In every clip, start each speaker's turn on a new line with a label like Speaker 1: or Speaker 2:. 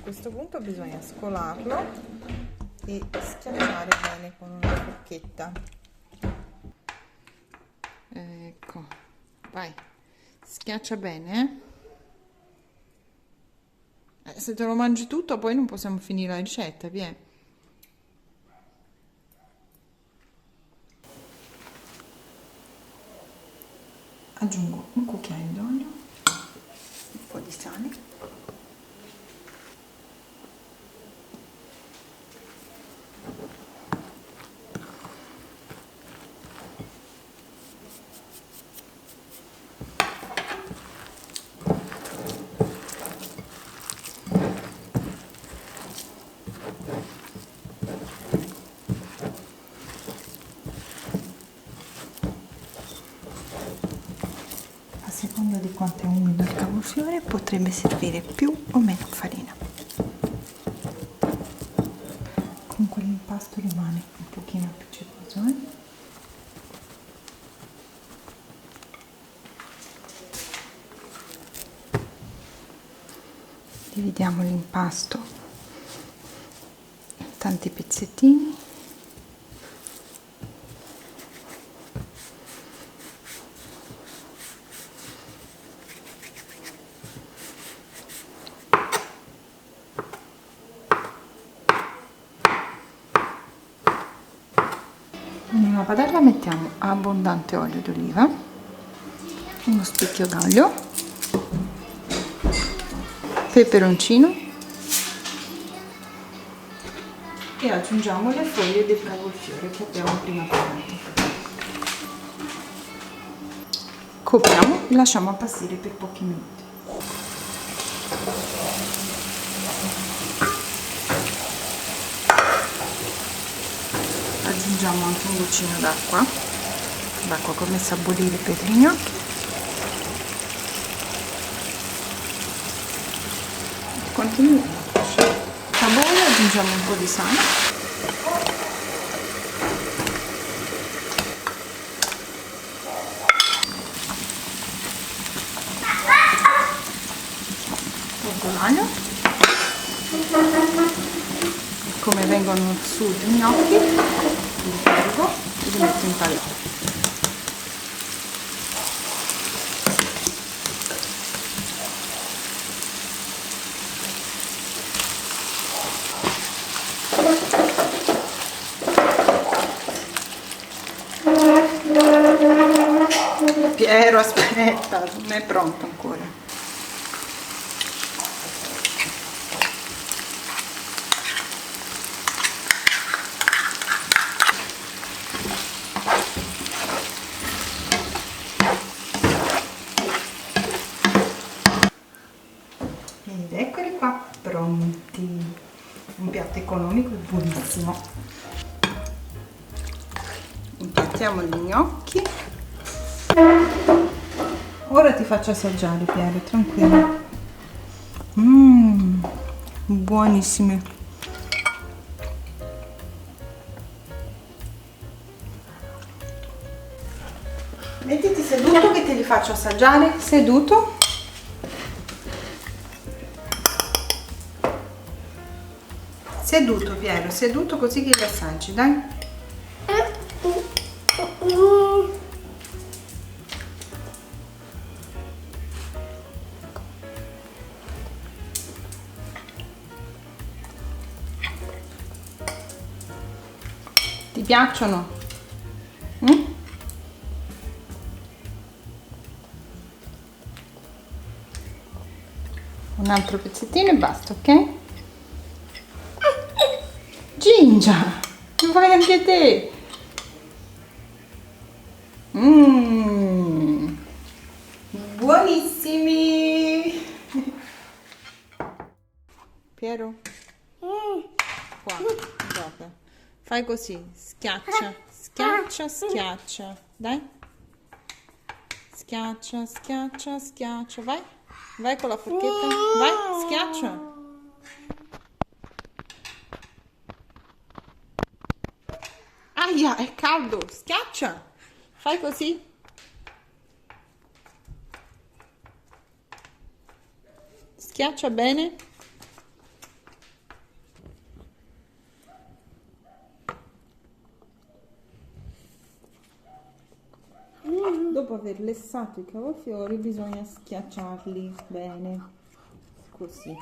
Speaker 1: questo punto bisogna scolarlo e schiacciare bene con una forchetta. Ecco, vai, schiaccia bene, se te lo mangi tutto poi non possiamo finire la ricetta, via. Aggiungo un cucchiaio d'olio, un po' di sale, a seconda di quanto è umido il cavolfiore potrebbe servire più o meno farina. Comunque l'impasto rimane un pochino appiccicoso, Dividiamo l'impasto in tanti pezzettini. In una padella mettiamo abbondante olio d'oliva, uno spicchio d'aglio, peperoncino e aggiungiamo le foglie del cavolfiore che abbiamo prima tagliato. Copriamo e lasciamo appassire per pochi minuti. Aggiungiamo anche un goccino d'acqua che ho messo a bollire per gli gnocchi. Continuiamo a cuocere. A bolla aggiungiamo un po' di sale. Tolgo l'aglio. Come vengono su gli gnocchi, li tolgo e li metto in padella. Piero, aspetta, non è pronto ancora. Ed eccoli qua, pronti. Un piatto economico e buonissimo. Impiattiamo gli gnocchi. Ora ti faccio assaggiare, Piero, tranquillo. Buonissimi. Mettiti seduto che te li faccio assaggiare. Seduto. Seduto, Piero, seduto così che li assaggi, dai. Ti piacciono? Un altro pezzettino e basta, ok? Ginger, lo fai anche te? Buonissimi! Piero? Qua, dopo. Fai così, schiaccia, schiaccia, schiaccia. Dai. Schiaccia, schiaccia, schiaccia. Vai. Vai con la forchetta. Vai, schiaccia. Aia, è caldo. Schiaccia. Fai così. Schiaccia bene. aver lessato i cavolfiori bisogna schiacciarli bene, così.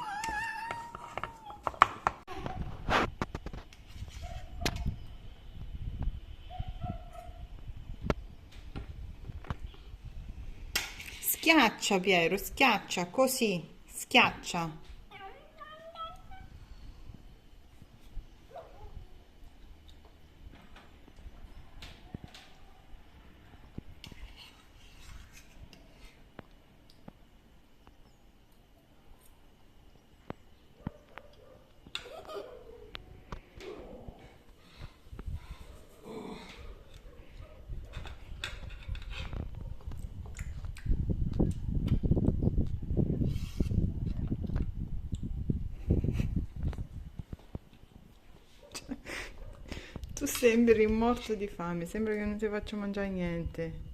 Speaker 1: Schiaccia Piero, schiaccia così, schiaccia. Tu sembri morto di fame, sembra che non ti faccio mangiare niente.